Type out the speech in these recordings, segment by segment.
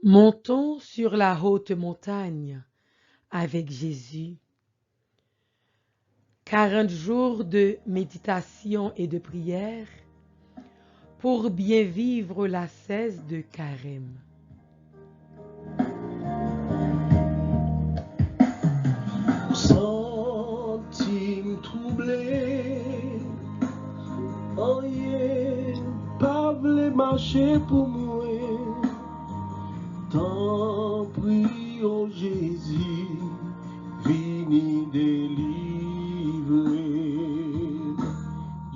Montons sur la haute montagne avec Jésus. 40 jours de méditation et de prière pour bien vivre la 16 de Carême. Sentime troublé, rien pas vle marcher pour moi. Tant prie, oh Jésus, vini délivrer.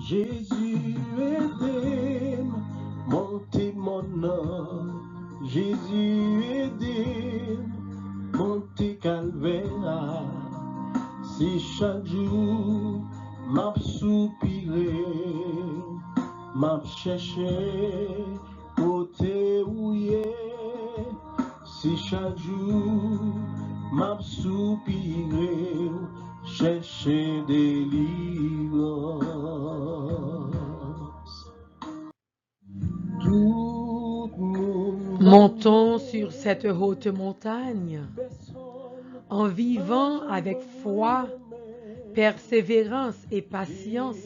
Jésus aide-moi, montez mon nom. Jésus aide-moi, montez calvaire. Si chaque jour m'a soupiré, m'a cherché côté où si chaque jour m'a soupiré, chercher délivrance. Tout monde Montons sur cette haute montagne en vivant avec foi, persévérance et patience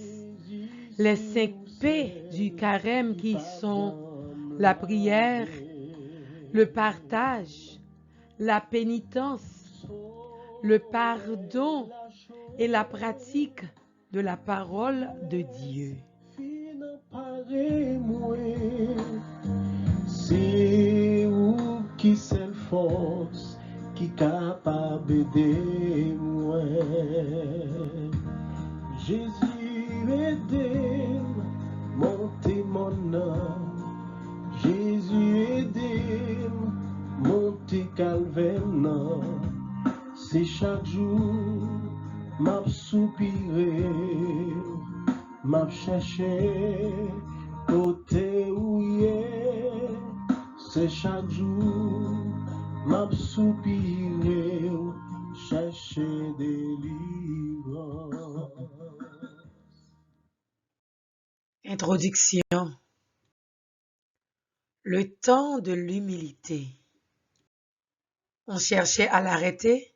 les 5 P du Carême qui sont la prière, le partage, la pénitence, le pardon et la pratique de la parole de Dieu. C'est où qui c'est force qui capable d'aider moi. Jésus aide-moi, montez mon nom. Jésus aide-moi, montez calvaire. C'est chaque jour m'a soupiré, m'a cherché côté où c'est chaque jour m'a soupiré, chercher délivrance. Introduction. Le temps de l'humilité. On cherchait à l'arrêter,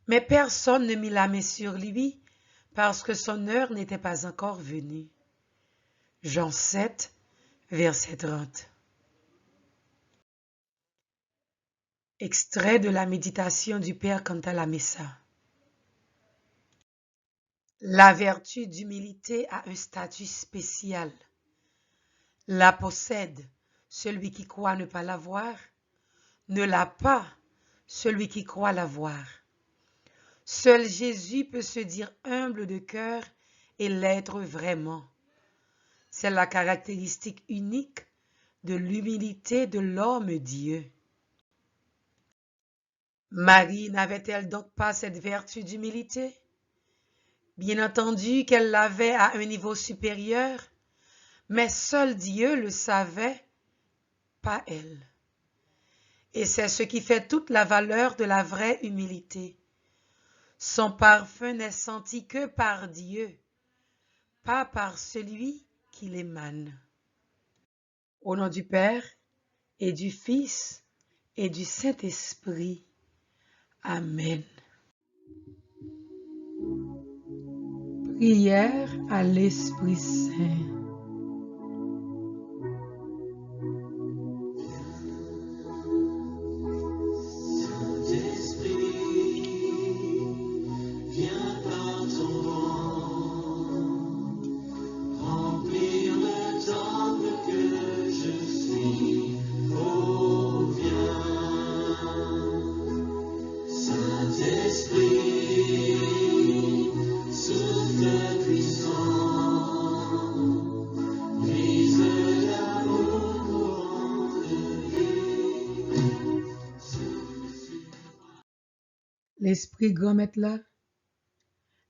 mais personne ne mit la main sur lui parce que son heure n'était pas encore venue. Jean 7, verset 30. Extrait de la méditation du Père quant à la Messa. La vertu d'humilité a un statut spécial. La possède celui qui croit ne pas l'avoir, ne l'a pas celui qui croit l'avoir. Seul Jésus peut se dire humble de cœur et l'être vraiment. C'est la caractéristique unique de l'humilité de l'homme-Dieu. Marie n'avait-elle donc pas cette vertu d'humilité? Bien entendu qu'elle l'avait à un niveau supérieur, mais seul Dieu le savait, pas elle. Et c'est ce qui fait toute la valeur de la vraie humilité. Son parfum n'est senti que par Dieu, pas par celui qui l'émane. Au nom du Père, et du Fils, et du Saint-Esprit. Amen. Prière à l'Esprit Saint. L'esprit grand maître là,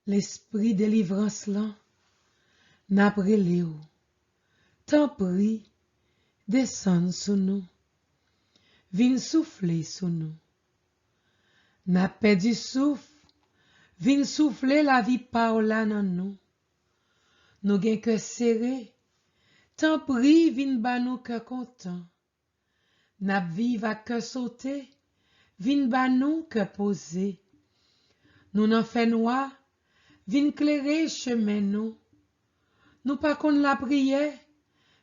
l'esprit délivrance là, n'a prélé ou. Tant prie, descend sous nous, vin souffler sous nous. N'a perdu souffle, vin souffler la vie parola nan nous. Nous gen que serré, tant prie, vin ba nous que content. Nap vive à que sauter, vin ba nous que poser. Nous n'en fait noir, vin clairer chemin nous. Nous pas qu'on la prière,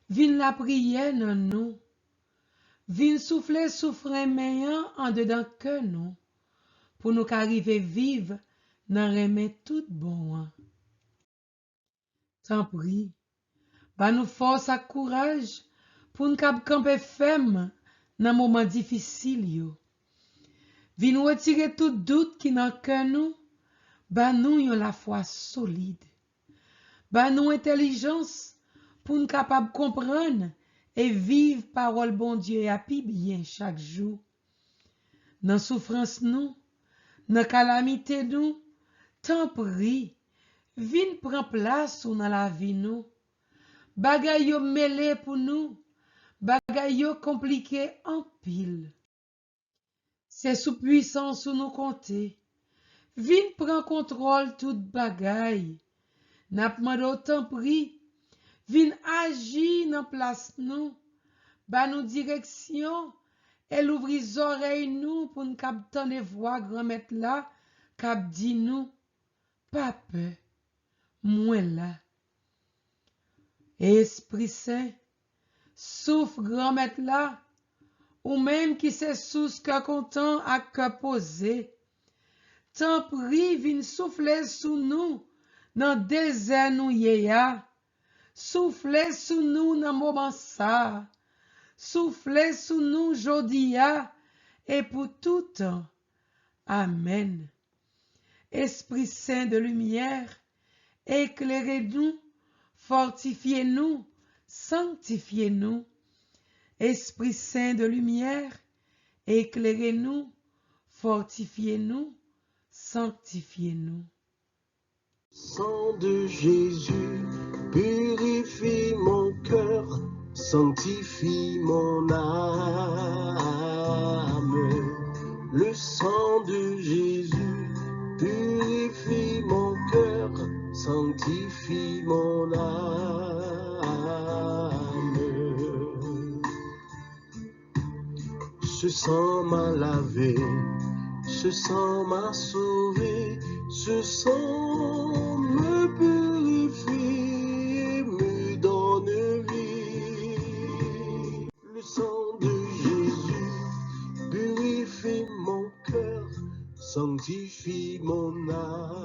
vin la prière non nous. Vin souffler souffrir meilleur en dedans que nous. Pour nous qu'arriver vive, n'en remet tout bon. Tant pis, ba nous force à courage pour nous camper ferme dans moment difficile yo. Vin retirer tout doute qui dans cœur nous, ba nous yon la foi solide. Ba nous intelligence pour nous capable comprendre et vivre parole bon Dieu et pi bien chaque jour. Dans souffrance nous, dans calamité nous, tant pis, vin prend place ou dans la vie nous. Bagay yo mêlé pour nous, bagay yo compliqué en pile. C'est sous puissance ou nous compter. Vin prend contrôle tout bagay. N'a pas d'autant pris. Vin agir dans place nous. Ba nous direction. Elle ouvre les oreilles nous pour nous capter les voix grand-mère là. Cap dit nous. Pas peur. Moi là. Esprit Saint. Souffle grand-mère là. Ou même qui se sous que content à que poser. Tant pris vin souffler sous nous, dans désert nous yéya. Souffler sous nous dans moment ça. Souffler sous nous jodia, et pour tout temps. Amen. Esprit Saint de lumière, éclairez-nous, fortifiez-nous, sanctifiez-nous. Esprit Saint de lumière, éclairez-nous, fortifiez-nous, sanctifiez-nous. Sang de Jésus, purifie mon cœur, sanctifie mon âme. Le sang de Jésus, purifie mon cœur, sanctifie mon âme. Ce sang m'a lavé, ce sang m'a sauvé, ce sang me purifie, me donne vie. Le sang de Jésus purifie mon cœur, sanctifie mon âme.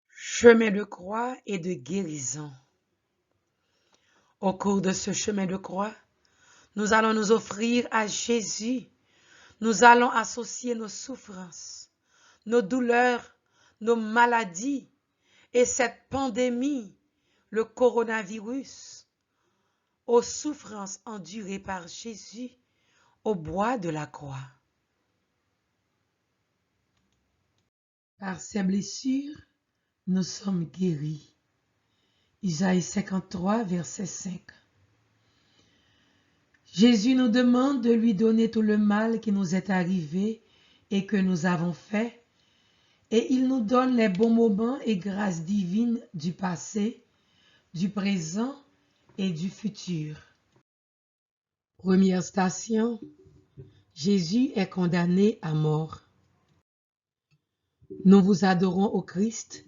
Chemin de croix et de guérison. Au cours de ce chemin de croix, nous allons nous offrir à Jésus. Nous allons associer nos souffrances, nos douleurs, nos maladies et cette pandémie, le coronavirus, aux souffrances endurées par Jésus au bois de la croix. Par ses blessures, nous sommes guéris. Isaïe 53, verset 5. Jésus nous demande de lui donner tout le mal qui nous est arrivé et que nous avons fait, et il nous donne les bons moments et grâces divines du passé, du présent et du futur. Première station, Jésus est condamné à mort. Nous vous adorons au Christ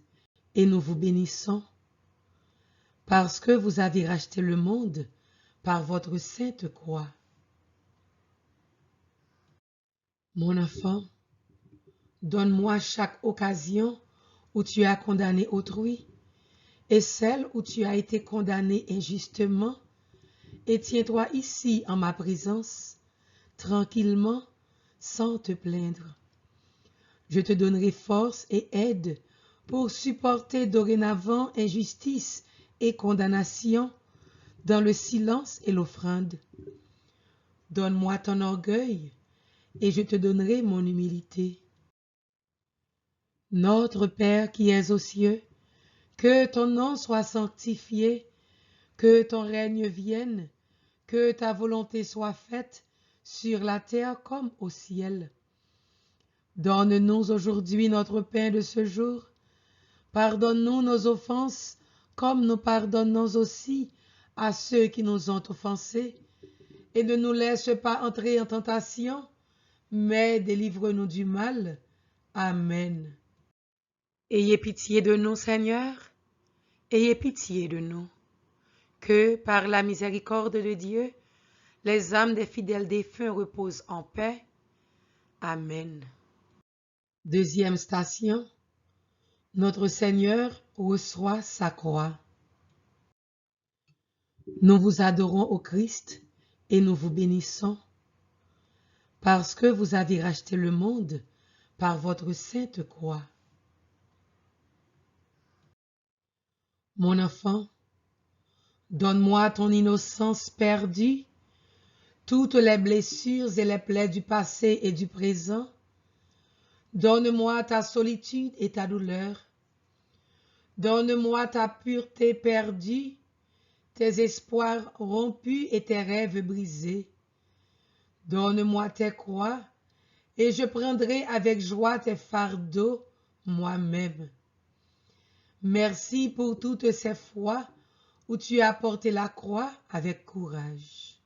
et nous vous bénissons, parce que vous avez racheté le monde par votre sainte croix. Mon enfant, donne-moi chaque occasion où tu as condamné autrui et celle où tu as été condamné injustement, et tiens-toi ici en ma présence, tranquillement, sans te plaindre. Je te donnerai force et aide pour supporter dorénavant injustice et condamnation dans le silence et l'offrande. Donne-moi ton orgueil, et je te donnerai mon humilité. Notre Père qui es aux cieux, que ton nom soit sanctifié, que ton règne vienne, que ta volonté soit faite sur la terre comme au ciel. Donne-nous aujourd'hui notre pain de ce jour. Pardonne-nous nos offenses, comme nous pardonnons aussi à ceux qui nous ont offensés, et ne nous laisse pas entrer en tentation, mais délivre-nous du mal. Amen. Ayez pitié de nous, Seigneur, ayez pitié de nous. Que, par la miséricorde de Dieu, les âmes des fidèles défunts reposent en paix. Amen. Deuxième station. Notre Seigneur reçoit sa croix. Nous vous adorons au Christ et nous vous bénissons, parce que vous avez racheté le monde par votre sainte croix. Mon enfant, donne-moi ton innocence perdue, toutes les blessures et les plaies du passé et du présent. Donne-moi ta solitude et ta douleur. Donne-moi ta pureté perdue, tes espoirs rompus et tes rêves brisés. Donne-moi tes croix, et je prendrai avec joie tes fardeaux moi-même. Merci pour toutes ces fois où tu as porté la croix avec courage.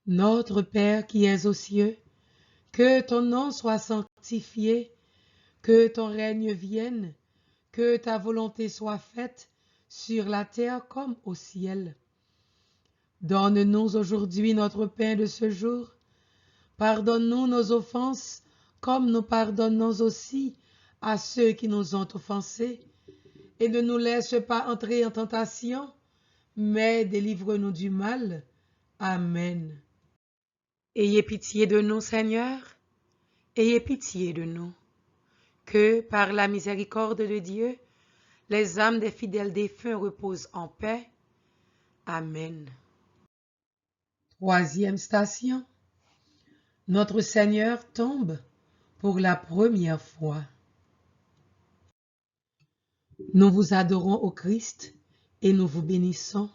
Notre Père qui es aux cieux, que ton nom soit sanctifié, que ton règne vienne, que ta volonté soit faite sur la terre comme au ciel. Donne-nous aujourd'hui notre pain de ce jour. Pardonne-nous nos offenses, comme nous pardonnons aussi à ceux qui nous ont offensés. Et ne nous laisse pas entrer en tentation, mais délivre-nous du mal. Amen. Ayez pitié de nous, Seigneur, ayez pitié de nous. Que, par la miséricorde de Dieu, les âmes des fidèles défunts reposent en paix. Amen. Troisième station. Notre Seigneur tombe pour la première fois. Nous vous adorons au Christ et nous vous bénissons,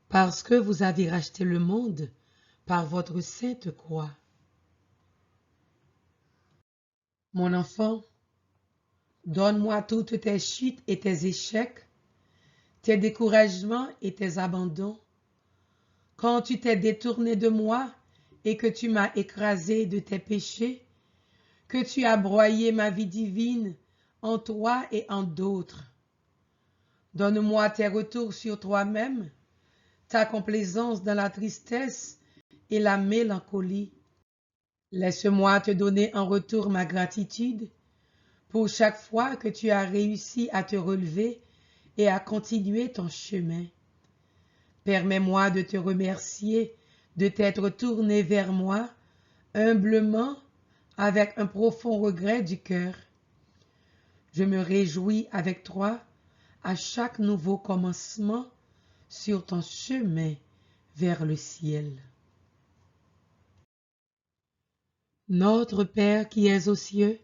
parce que vous avez racheté le monde par votre sainte croix. Mon enfant, donne-moi toutes tes chutes et tes échecs, tes découragements et tes abandons. Quand tu t'es détourné de moi et que tu m'as écrasé de tes péchés, que tu as broyé ma vie divine en toi et en d'autres. Donne-moi tes retours sur toi-même, ta complaisance dans la tristesse et la mélancolie. Laisse-moi te donner en retour ma gratitude pour chaque fois que tu as réussi à te relever et à continuer ton chemin. Permets-moi de te remercier de t'être tourné vers moi humblement avec un profond regret du cœur. Je me réjouis avec toi à chaque nouveau commencement sur ton chemin vers le ciel. Notre Père qui es aux cieux,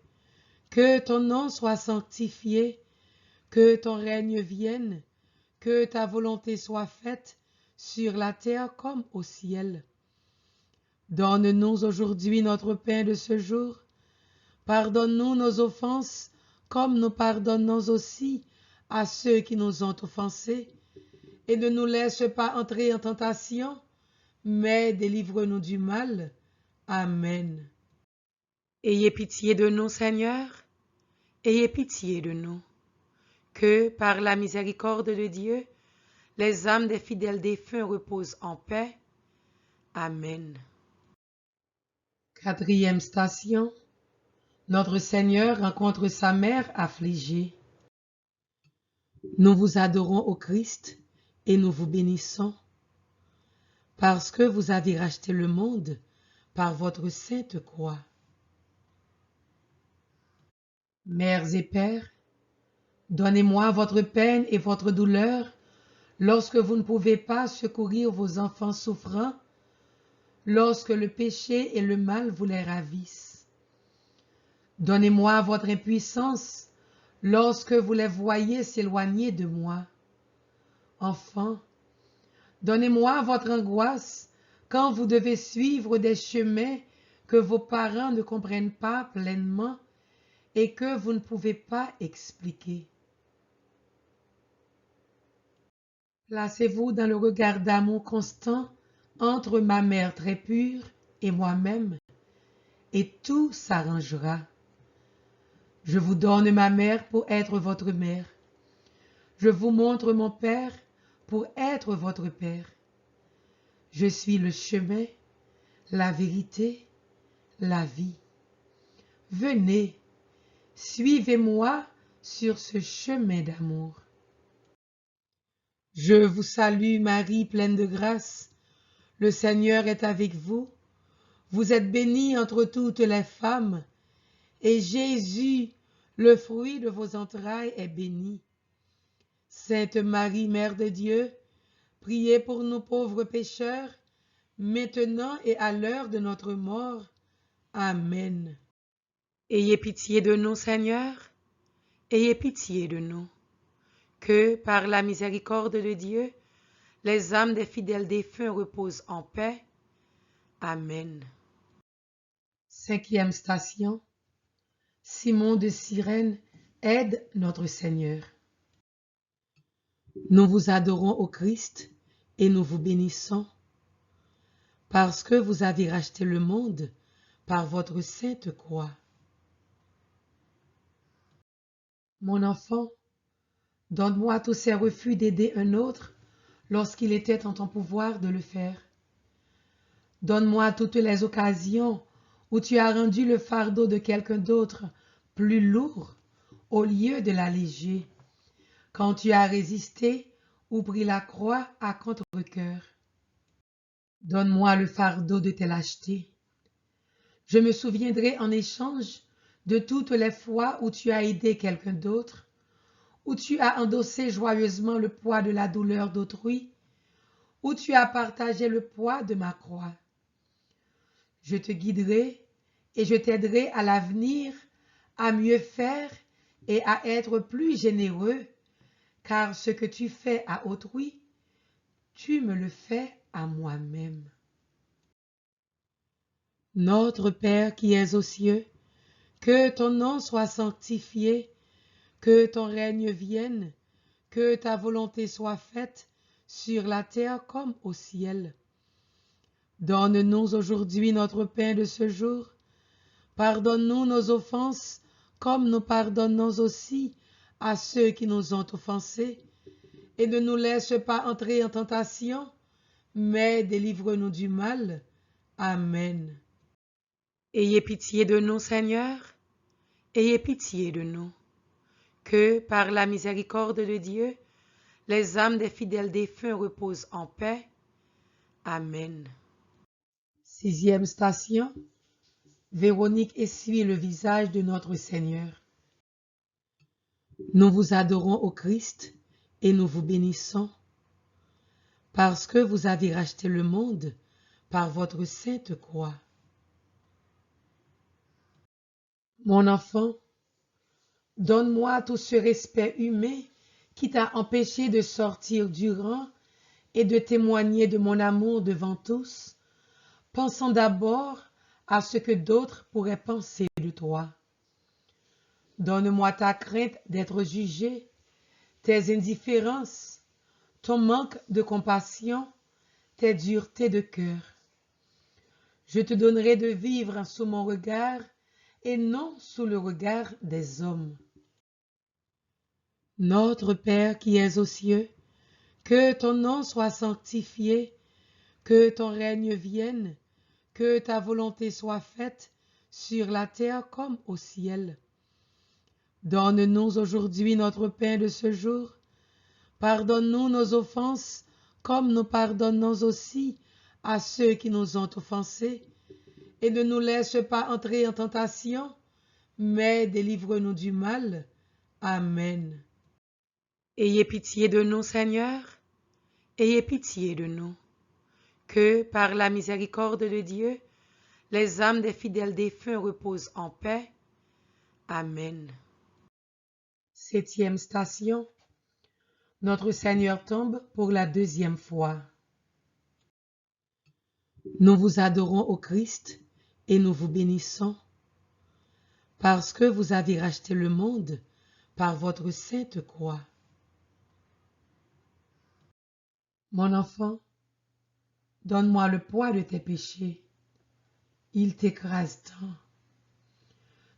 que ton nom soit sanctifié, que ton règne vienne, que ta volonté soit faite sur la terre comme au ciel. Donne-nous aujourd'hui notre pain de ce jour. Pardonne-nous nos offenses, comme nous pardonnons aussi à ceux qui nous ont offensés. Et ne nous laisse pas entrer en tentation, mais délivre-nous du mal. Amen. Ayez pitié de nous, Seigneur, ayez pitié de nous. Que, par la miséricorde de Dieu, les âmes des fidèles défunts reposent en paix. Amen. Quatrième station. Notre Seigneur rencontre sa mère affligée. Nous vous adorons au Christ et nous vous bénissons, parce que vous avez racheté le monde par votre sainte croix. Mères et pères, donnez-moi votre peine et votre douleur lorsque vous ne pouvez pas secourir vos enfants souffrants, lorsque le péché et le mal vous les ravissent. Donnez-moi votre impuissance lorsque vous les voyez s'éloigner de moi. Enfants, donnez-moi votre angoisse quand vous devez suivre des chemins que vos parents ne comprennent pas pleinement et que vous ne pouvez pas expliquer. Placez-vous dans le regard d'amour constant entre ma mère très pure et moi-même, et tout s'arrangera. Je vous donne ma mère pour être votre mère. Je vous montre mon père pour être votre père. Je suis le chemin, la vérité, la vie. Venez, suivez-moi sur ce chemin d'amour. Je vous salue Marie, pleine de grâce. Le Seigneur est avec vous. Vous êtes bénie entre toutes les femmes, et Jésus, le fruit de vos entrailles, est béni. Sainte Marie, Mère de Dieu, priez pour nous pauvres pécheurs, maintenant et à l'heure de notre mort. Amen. Ayez pitié de nous, Seigneur, ayez pitié de nous. Que, par la miséricorde de Dieu, les âmes des fidèles défunts reposent en paix. Amen. Cinquième station. Simon de Cyrène aide notre Seigneur. Nous vous adorons au Christ et nous vous bénissons, parce que vous avez racheté le monde par votre sainte croix. Mon enfant, donne-moi tous ces refus d'aider un autre lorsqu'il était en ton pouvoir de le faire. Donne-moi toutes les occasions où tu as rendu le fardeau de quelqu'un d'autre plus lourd au lieu de l'alléger, quand tu as résisté ou pris la croix à contre-cœur. Donne-moi le fardeau de tes lâchetés. Je me souviendrai en échange de toutes les fois où tu as aidé quelqu'un d'autre, où tu as endossé joyeusement le poids de la douleur d'autrui, où tu as partagé le poids de ma croix. Je te guiderai et je t'aiderai à l'avenir à mieux faire et à être plus généreux, car ce que tu fais à autrui, tu me le fais à moi-même. Notre Père qui es aux cieux, que ton nom soit sanctifié, que ton règne vienne, que ta volonté soit faite sur la terre comme au ciel. Donne-nous aujourd'hui notre pain de ce jour. Pardonne-nous nos offenses, comme nous pardonnons aussi à ceux qui nous ont offensés. Et ne nous laisse pas entrer en tentation, mais délivre-nous du mal. Amen. Ayez pitié de nous, Seigneur, ayez pitié de nous. Que, par la miséricorde de Dieu, les âmes des fidèles défunts reposent en paix. Amen. Sixième station. Véronique essuie le visage de notre Seigneur. Nous vous adorons au Christ et nous vous bénissons, parce que vous avez racheté le monde par votre sainte croix. Mon enfant, donne-moi tout ce respect humain qui t'a empêché de sortir du rang et de témoigner de mon amour devant tous, pensant d'abord à ce que d'autres pourraient penser de toi. Donne-moi ta crainte d'être jugé, tes indifférences, ton manque de compassion, tes duretés de cœur. Je te donnerai de vivre sous mon regard et non sous le regard des hommes. Notre Père qui es aux cieux, que ton nom soit sanctifié, que ton règne vienne, que ta volonté soit faite sur la terre comme au ciel. Donne-nous aujourd'hui notre pain de ce jour. Pardonne-nous nos offenses, comme nous pardonnons aussi à ceux qui nous ont offensés. Et ne nous laisse pas entrer en tentation, mais délivre-nous du mal. Amen. Ayez pitié de nous, Seigneur, ayez pitié de nous. Que, par la miséricorde de Dieu, les âmes des fidèles défunts reposent en paix. Amen. Septième station. Notre Seigneur tombe pour la deuxième fois. Nous vous adorons au Christ et nous vous bénissons, parce que vous avez racheté le monde par votre sainte croix. Mon enfant, donne-moi le poids de tes péchés. Il t'écrase tant.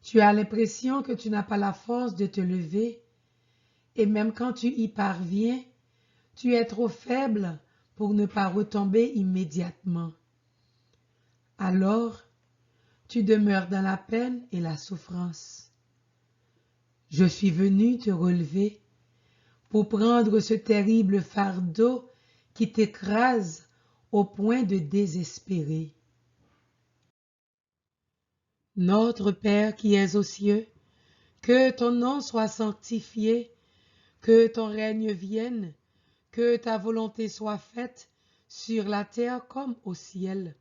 Tu as l'impression que tu n'as pas la force de te lever, et même quand tu y parviens, tu es trop faible pour ne pas retomber immédiatement. Alors, tu demeures dans la peine et la souffrance. Je suis venu te relever pour prendre ce terrible fardeau qui t'écrase au point de désespérer. Notre Père qui es aux cieux, que ton nom soit sanctifié, que ton règne vienne, que ta volonté soit faite sur la terre comme au ciel.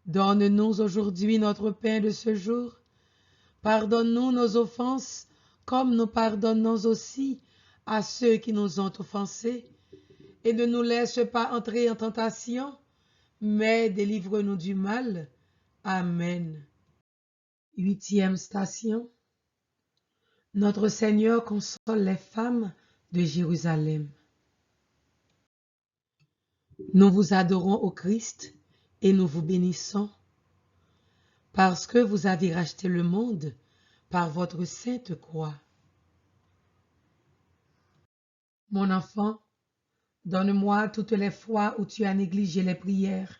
Donne-nous aujourd'hui notre pain de ce jour. Pardonne-nous nos offenses, comme nous pardonnons aussi à ceux qui nous ont offensés. Et ne nous laisse pas entrer en tentation, mais délivre-nous du mal. Amen. 8e station. Notre Seigneur console les femmes de Jérusalem. Nous vous adorons au Christ et nous vous bénissons, parce que vous avez racheté le monde par votre sainte croix. Mon enfant, donne-moi toutes les fois où tu as négligé les prières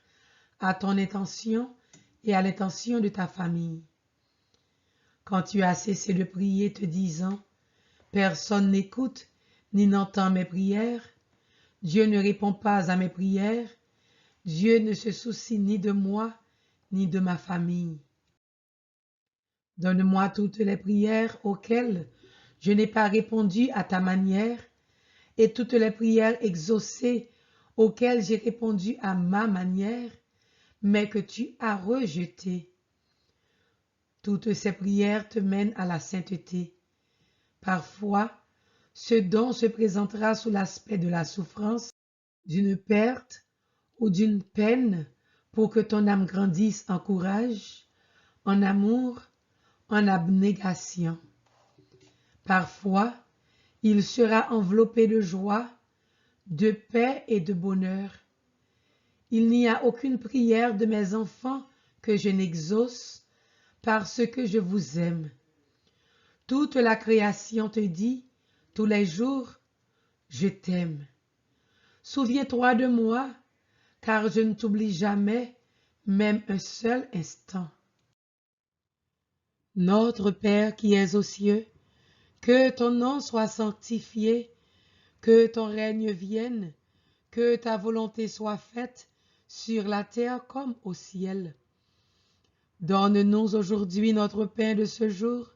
à ton intention et à l'intention de ta famille. Quand tu as cessé de prier te disant « Personne n'écoute ni n'entend mes prières, Dieu ne répond pas à mes prières, Dieu ne se soucie ni de moi ni de ma famille. » Donne-moi toutes les prières auxquelles je n'ai pas répondu à ta manière et toutes les prières exaucées auxquelles j'ai répondu à ma manière, mais que tu as rejetées. Toutes ces prières te mènent à la sainteté. Parfois, ce don se présentera sous l'aspect de la souffrance, d'une perte ou d'une peine pour que ton âme grandisse en courage, en amour, en abnégation. Parfois, il sera enveloppé de joie, de paix et de bonheur. Il n'y a aucune prière de mes enfants que je n'exauce, parce que je vous aime. Toute la création te dit, tous les jours, je t'aime. Souviens-toi de moi, car je ne t'oublie jamais, même un seul instant. Notre Père qui es aux cieux, que ton nom soit sanctifié, que ton règne vienne, que ta volonté soit faite sur la terre comme au ciel. Donne-nous aujourd'hui notre pain de ce jour.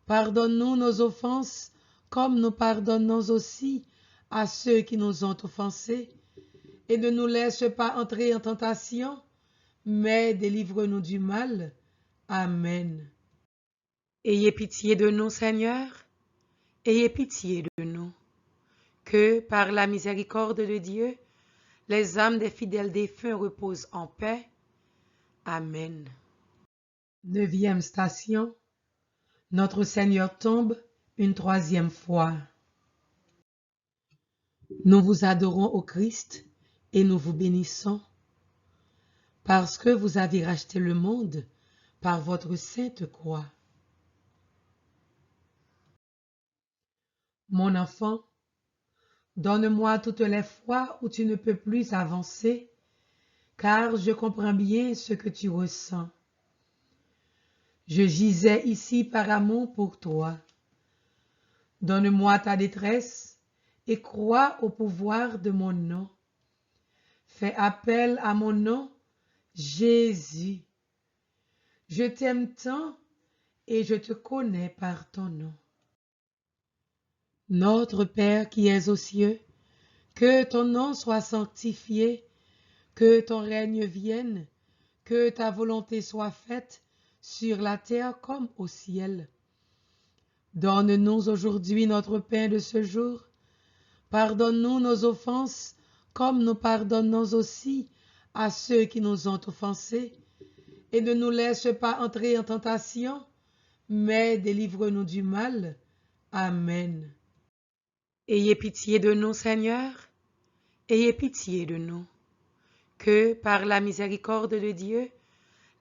Pardonne-nous nos offenses, comme nous pardonnons aussi à ceux qui nous ont offensés. Et ne nous laisse pas entrer en tentation, mais délivre-nous du mal. Amen. Ayez pitié de nous, Seigneur. Ayez pitié de nous. Que, par la miséricorde de Dieu, les âmes des fidèles défunts reposent en paix. Amen. 9e station. Notre Seigneur tombe une 3e fois. Nous vous adorons au Christ et nous vous bénissons, parce que vous avez racheté le monde par votre sainte croix. Mon enfant, donne-moi toutes les fois où tu ne peux plus avancer, car je comprends bien ce que tu ressens. Je gisais ici par amour pour toi. Donne-moi ta détresse et crois au pouvoir de mon nom. Fais appel à mon nom, Jésus. Je t'aime tant et je te connais par ton nom. Notre Père qui es aux cieux, que ton nom soit sanctifié, que ton règne vienne, que ta volonté soit faite sur la terre comme au ciel. Donne-nous aujourd'hui notre pain de ce jour. Pardonne-nous nos offenses, comme nous pardonnons aussi à ceux qui nous ont offensés. Et ne nous laisse pas entrer en tentation, mais délivre-nous du mal. Amen. Ayez pitié de nous, Seigneur. ayez pitié de nous. Que, par la miséricorde de Dieu,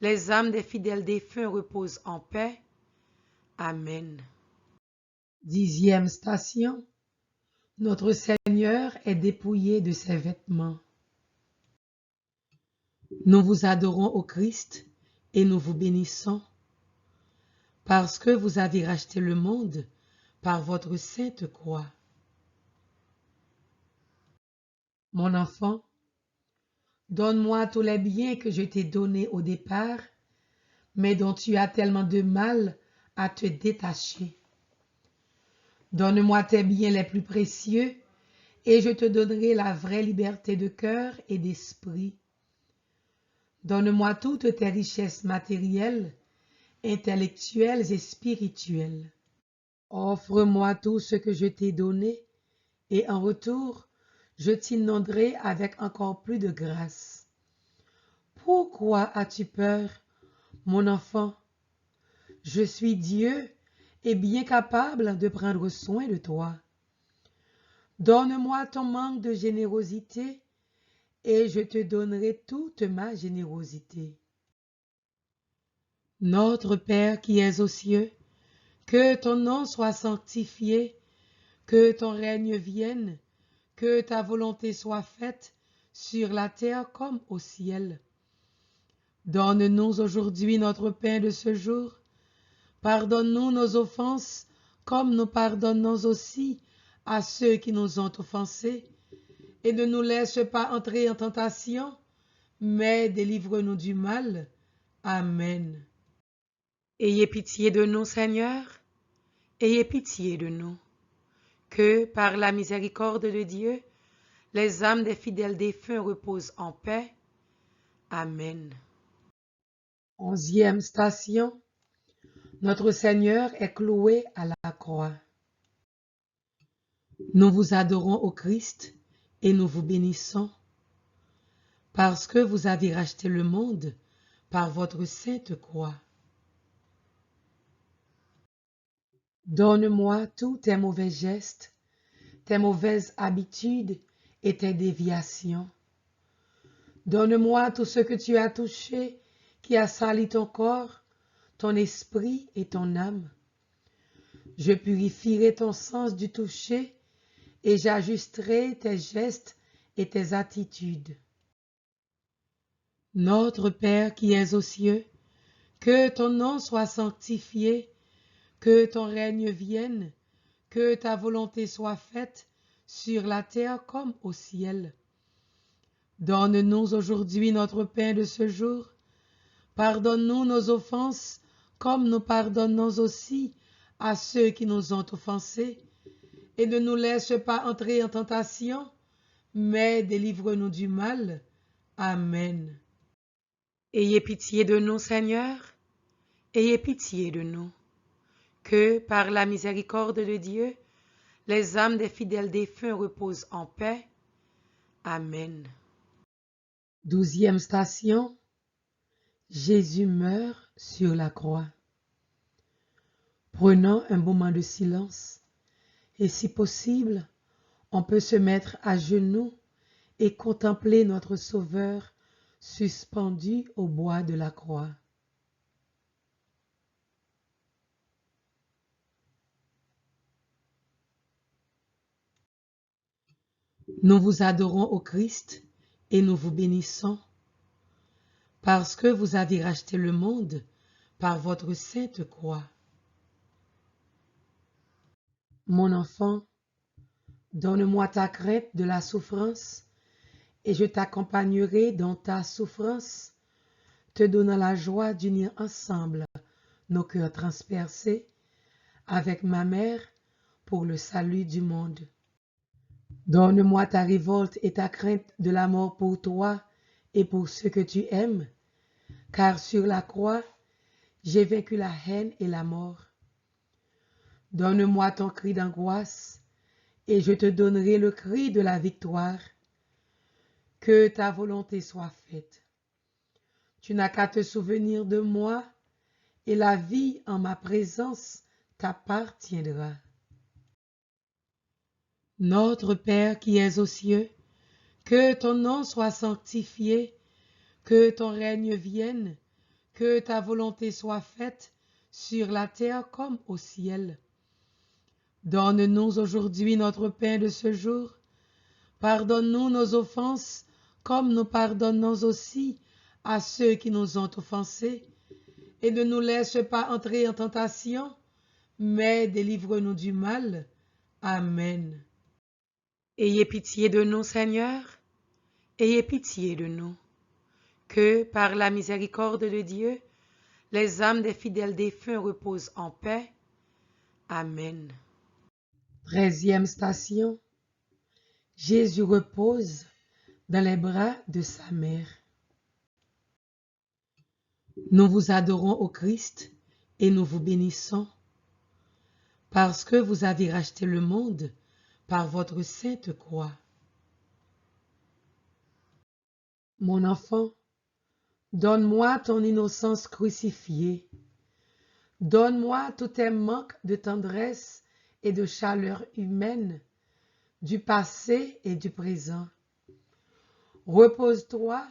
les âmes des fidèles défunts reposent en paix. Amen. 10e station. Notre Seigneur est dépouillé de ses vêtements. Nous vous adorons au Christ et nous vous bénissons, parce que vous avez racheté le monde par votre sainte croix. Mon enfant, donne-moi tous les biens que je t'ai donnés au départ, mais dont tu as tellement de mal à te détacher. Donne-moi tes biens les plus précieux, et je te donnerai la vraie liberté de cœur et d'esprit. Donne-moi toutes tes richesses matérielles, intellectuelles et spirituelles. Offre-moi tout ce que je t'ai donné, et en retour, je t'inonderai avec encore plus de grâce. Pourquoi as-tu peur, mon enfant? Je suis Dieu et bien capable de prendre soin de toi. Donne-moi ton manque de générosité et je te donnerai toute ma générosité. Notre Père qui es aux cieux, que ton nom soit sanctifié, que ton règne vienne, que ta volonté soit faite sur la terre comme au ciel. Donne-nous aujourd'hui notre pain de ce jour. Pardonne-nous nos offenses, comme nous pardonnons aussi à ceux qui nous ont offensés. Et ne nous laisse pas entrer en tentation, mais délivre-nous du mal. Amen. Ayez pitié de nous, Seigneur. Ayez pitié de nous. Que, par la miséricorde de Dieu, les âmes des fidèles défunts reposent en paix. Amen. 11e station. Notre Seigneur est cloué à la croix. Nous vous adorons au Christ et nous vous bénissons, parce que vous avez racheté le monde par votre sainte croix. Donne-moi tous tes mauvais gestes, tes mauvaises habitudes et tes déviations. Donne-moi tout ce que tu as touché qui a sali ton corps, ton esprit et ton âme. Je purifierai ton sens du toucher et j'ajusterai tes gestes et tes attitudes. Notre Père qui es aux cieux, que ton nom soit sanctifié, que ton règne vienne, que ta volonté soit faite sur la terre comme au ciel. Donne-nous aujourd'hui notre pain de ce jour. Pardonne-nous nos offenses, comme nous pardonnons aussi à ceux qui nous ont offensés. Et ne nous laisse pas entrer en tentation, mais délivre-nous du mal. Amen. Ayez pitié de nous, Seigneur. Ayez pitié de nous. Que, par la miséricorde de Dieu, les âmes des fidèles défunts reposent en paix. Amen. 12e station. Jésus meurt sur la croix. Prenons un moment de silence et si possible, on peut se mettre à genoux et contempler notre Sauveur suspendu au bois de la croix. Nous vous adorons au Christ et nous vous bénissons, parce que vous avez racheté le monde par votre sainte croix. Mon enfant, donne-moi ta crainte de la souffrance, et je t'accompagnerai dans ta souffrance, te donnant la joie d'unir ensemble nos cœurs transpercés avec ma mère pour le salut du monde. Donne-moi ta révolte et ta crainte de la mort pour toi et pour ceux que tu aimes, car sur la croix, j'ai vaincu la haine et la mort. Donne-moi ton cri d'angoisse, et je te donnerai le cri de la victoire. Que ta volonté soit faite. Tu n'as qu'à te souvenir de moi, et la vie en ma présence t'appartiendra. Notre Père qui es aux cieux, Que ton nom soit sanctifié, que ton règne vienne, que ta volonté soit faite sur la terre comme au ciel. Donne-nous aujourd'hui notre pain de ce jour. Pardonne-nous nos offenses, comme nous pardonnons aussi à ceux qui nous ont offensés. Et ne nous laisse pas entrer en tentation, mais délivre-nous du mal. Amen. Ayez pitié de nous, Seigneur, ayez pitié de nous. Que, par la miséricorde de Dieu, les âmes des fidèles défunts reposent en paix. Amen. 13e station. Jésus repose dans les bras de sa mère. Nous vous adorons au Christ et nous vous bénissons, parce que vous avez racheté le monde par votre sainte croix. Mon enfant, donne-moi ton innocence crucifiée. Donne-moi tous tes manques de tendresse et de chaleur humaine, du passé et du présent. Repose-toi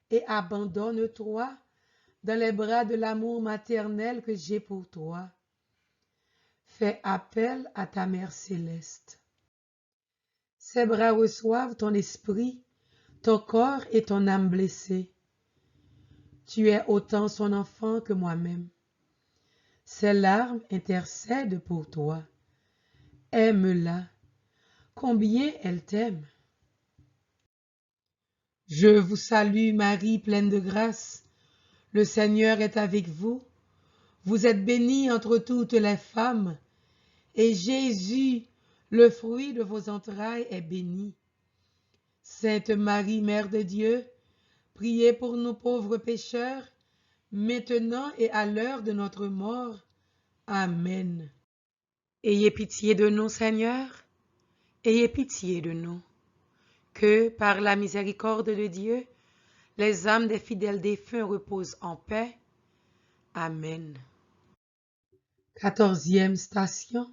et abandonne-toi dans les bras de l'amour maternel que j'ai pour toi. Fais appel à ta mère céleste. Ses bras reçoivent ton esprit, ton corps et ton âme blessée. Tu es autant son enfant que moi-même. Ses larmes intercèdent pour toi. Aime-la. Combien elle t'aime. Je vous salue Marie, pleine de grâce. Le Seigneur est avec vous. Vous êtes bénie entre toutes les femmes, et Jésus, le fruit de vos entrailles, est béni. Sainte Marie, Mère de Dieu, priez pour nous pauvres pécheurs, maintenant et à l'heure de notre mort. Amen. Ayez pitié de nous, Seigneur, ayez pitié de nous. Que, par la miséricorde de Dieu, les âmes des fidèles défunts reposent en paix. Amen. 14e station.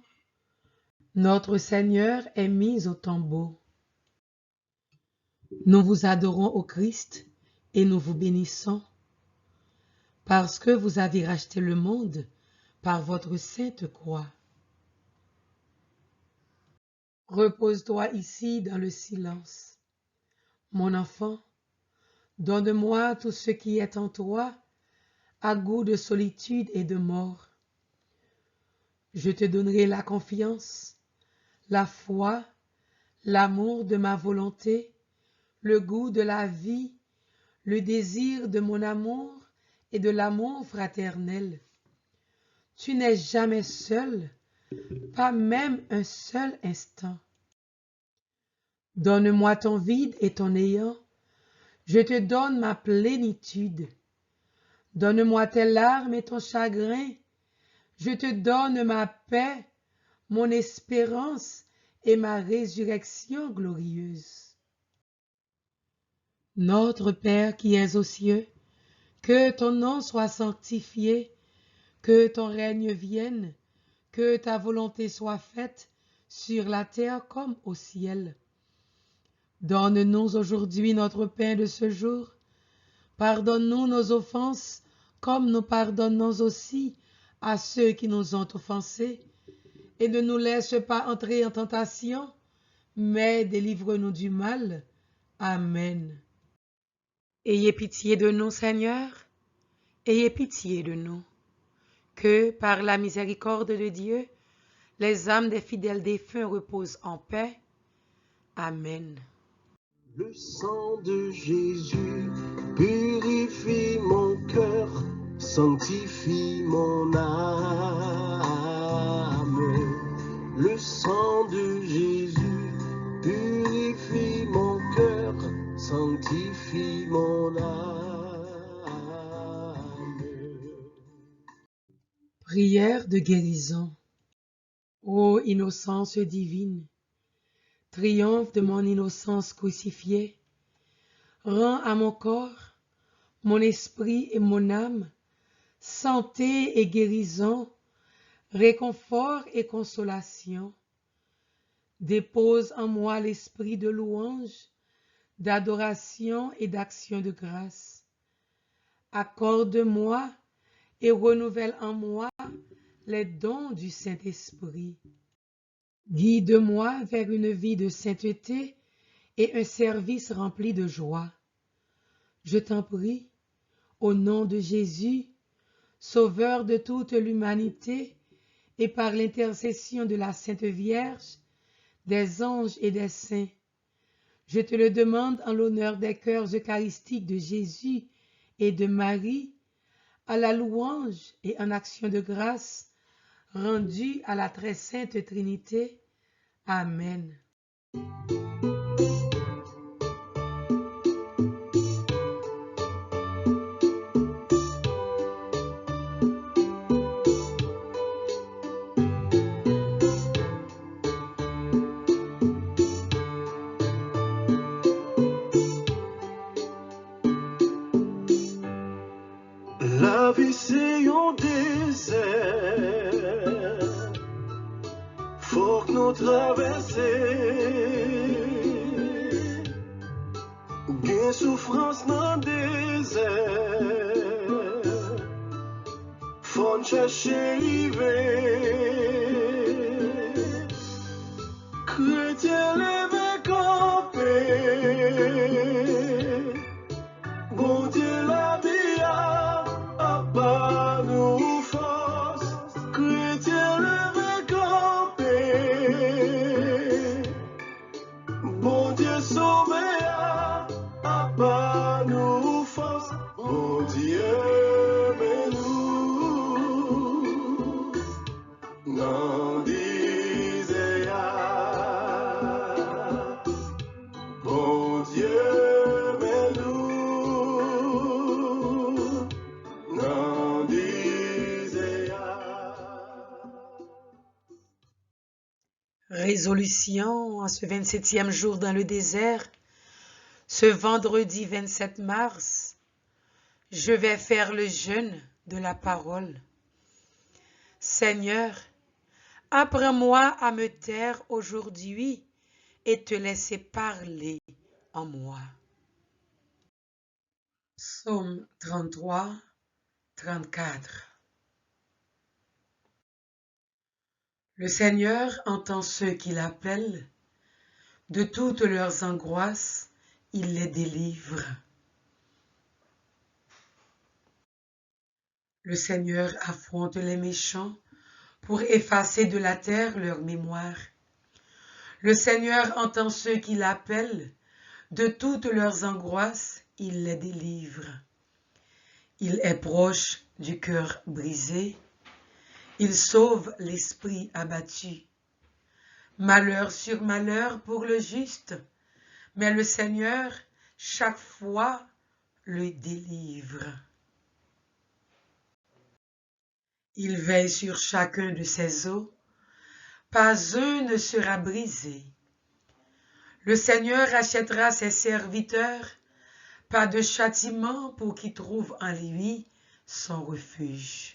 Notre Seigneur est mis au tombeau. Nous vous adorons au Christ et nous vous bénissons, parce que vous avez racheté le monde par votre sainte croix. Repose-toi ici dans le silence. Mon enfant, donne-moi tout ce qui est en toi, à goût de solitude et de mort. Je te donnerai la confiance, la foi, l'amour de ma volonté, le goût de la vie, le désir de mon amour et de l'amour fraternel. Tu n'es jamais seul, pas même un seul instant. Donne-moi ton vide et ton néant, je te donne ma plénitude. Donne-moi tes larmes et ton chagrin, je te donne ma paix, mon espérance et ma résurrection glorieuse. Notre Père qui es aux cieux, que ton nom soit sanctifié, que ton règne vienne, que ta volonté soit faite sur la terre comme au ciel. Donne-nous aujourd'hui notre pain de ce jour. Pardonne-nous nos offenses, comme nous pardonnons aussi à ceux qui nous ont offensés. Et ne nous laisse pas entrer en tentation, mais délivre-nous du mal. Amen. Ayez pitié de nous, Seigneur, ayez pitié de nous. Que, par la miséricorde de Dieu, les âmes des fidèles défunts reposent en paix. Amen. Le sang de Jésus purifie mon cœur, sanctifie mon âme. Le sang de Jésus purifie mon cœur, sanctifie mon âme. Prière de guérison. Ô innocence divine, triomphe de mon innocence crucifiée, rends à mon corps, mon esprit et mon âme santé et guérison, réconfort et consolation. Dépose en moi l'esprit de louange, d'adoration et d'action de grâce. Accorde-moi et renouvelle en moi les dons du Saint-Esprit. Guide-moi vers une vie de sainteté et un service rempli de joie. Je t'en prie, au nom de Jésus, Sauveur de toute l'humanité, et par l'intercession de la Sainte Vierge, des anges et des saints, je te le demande en l'honneur des cœurs eucharistiques de Jésus et de Marie, à la louange et en action de grâce rendue à la très sainte Trinité. Amen. La vie c'est un désert, faut que nous traverser. Gain souffrance dans le désert, faut nous chercher river. Chrétien levé campé, bon Dieu la vie a pas nous force. Chrétien levé campé, bon Dieu sauvé a pas nous force. Bon Dieu mais nous n'en disait bon Dieu mais nous n'en disait Résolution en ce 27e jour dans le désert, ce vendredi 27 mars, je vais faire le jeûne de la parole. Seigneur, apprends-moi à me taire aujourd'hui et te laisser parler en moi. Psaume 33, 34. Le Seigneur entend ceux qui l'appellent, de toutes leurs angoisses, il les délivre. Le Seigneur affronte les méchants pour effacer de la terre leur mémoire. Le Seigneur entend ceux qui l'appellent, de toutes leurs angoisses, il les délivre. Il est proche du cœur brisé, il sauve l'esprit abattu. Malheur sur malheur pour le juste, mais le Seigneur, chaque fois, le délivre. Il veille sur chacun de ses os, pas un ne sera brisé. Le Seigneur achètera ses serviteurs, pas de châtiment pour qu'ils trouvent en lui son refuge.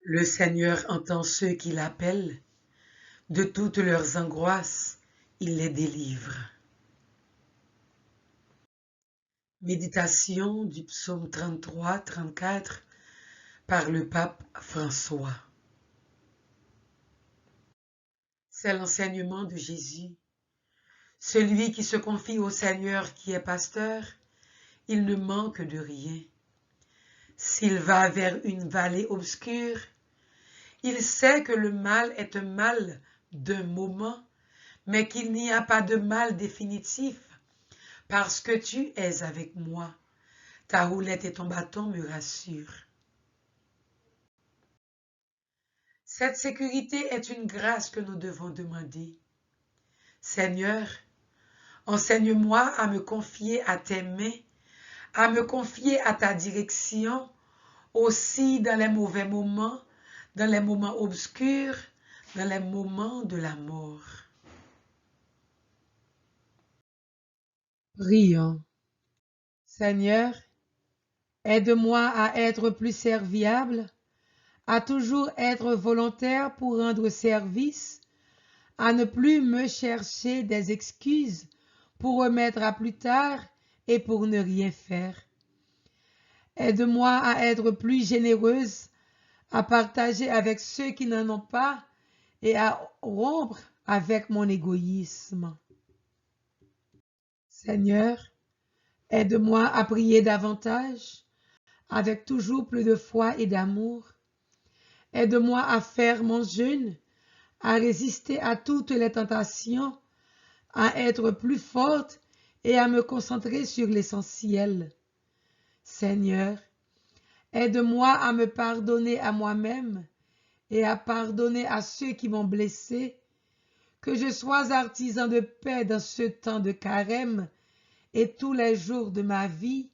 Le Seigneur entend ceux qui l'appellent, de toutes leurs angoisses, il les délivre. Méditation du psaume 33-34 par le pape François. C'est l'enseignement de Jésus. Celui qui se confie au Seigneur qui est pasteur, il ne manque de rien. S'il va vers une vallée obscure, il sait que le mal est un mal d'un moment, mais qu'il n'y a pas de mal définitif, parce que tu es avec moi. Ta roulette et ton bâton me rassurent. Cette sécurité est une grâce que nous devons demander. Seigneur, enseigne-moi à me confier à tes mains, à me confier à ta direction, aussi dans les mauvais moments, dans les moments obscurs, dans les moments de la mort. Prions. Seigneur, aide-moi à être plus serviable, à toujours être volontaire pour rendre service, à ne plus me chercher des excuses pour remettre à plus tard et pour ne rien faire. Aide-moi à être plus généreuse, à partager avec ceux qui n'en ont pas et à rompre avec mon égoïsme. Seigneur, aide-moi à prier davantage, avec toujours plus de foi et d'amour. Aide-moi à faire mon jeûne, à résister à toutes les tentations, à être plus forte et à me concentrer sur l'essentiel. Seigneur, aide-moi à me pardonner à moi-même et à pardonner à ceux qui m'ont blessé, que je sois artisan de paix dans ce temps de carême et tous les jours de ma vie.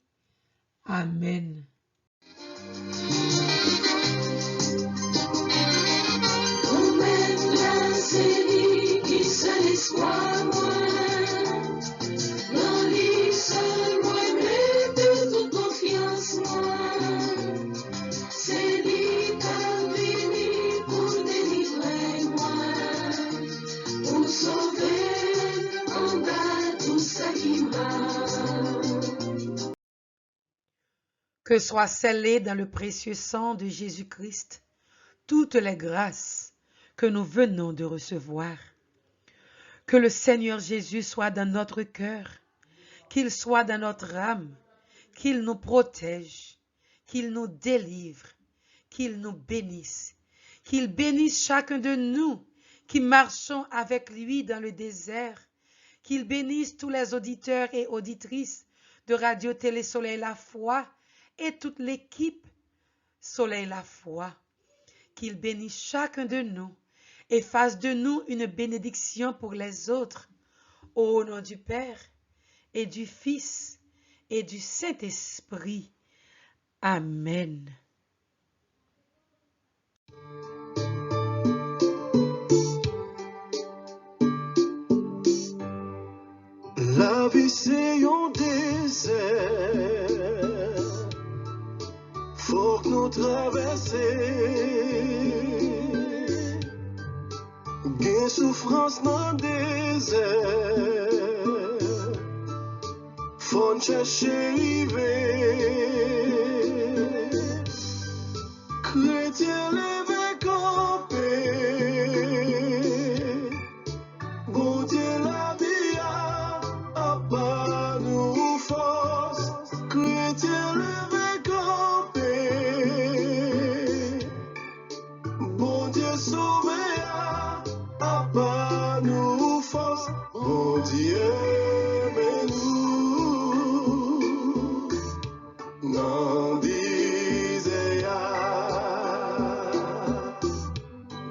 Amen. C'est lui qui seul espoir moi, dans lui seul moi mets toute confiance moi, c'est lui qui a venu pour délivrer moi, pour sauver en bas tout ça qui m'a. Que soient scellées dans le précieux sang de Jésus-Christ toutes les grâces que nous venons de recevoir. Que le Seigneur Jésus soit dans notre cœur, qu'il soit dans notre âme, qu'il nous protège, qu'il nous délivre, qu'il nous bénisse, qu'il bénisse chacun de nous qui marchons avec lui dans le désert, qu'il bénisse tous les auditeurs et auditrices de Radio Télé Soleil La Foi et toute l'équipe Soleil La Foi, qu'il bénisse chacun de nous et fasse de nous une bénédiction pour les autres, au nom du Père et du Fils et du Saint-Esprit. Amen. La vie c'est un désert, faut que nous traverser. Gain souffrance dans le désert, faut chercher river. Chrétien levé campé, bon Dieu la vie a pas nous force. Chrétien levé campé, bon Dieu sauvé a pas nous force. Bon Dieu mais nous n'en disait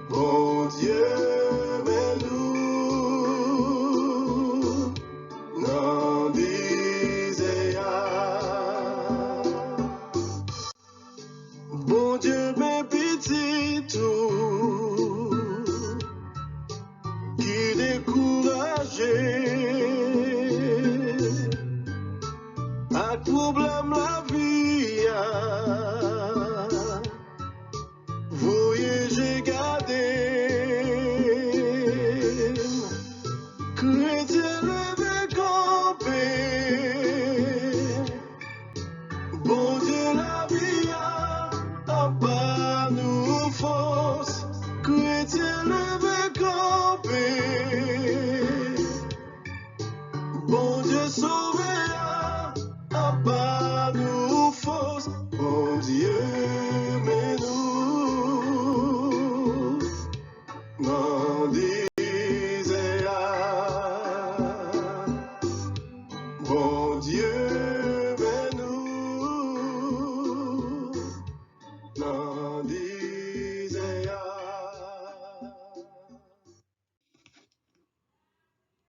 bon Dieu mais nous n'en disait bon Dieu mais petit tout qui découragé à problème la vie voyez j'ai gardé chrétien levé campé bon Dieu la vie a pas nous force chrétien levé campé bon Dieu sauvé a pas nous force bon Dieu mais nous n'en disait bon Dieu mais nous n'en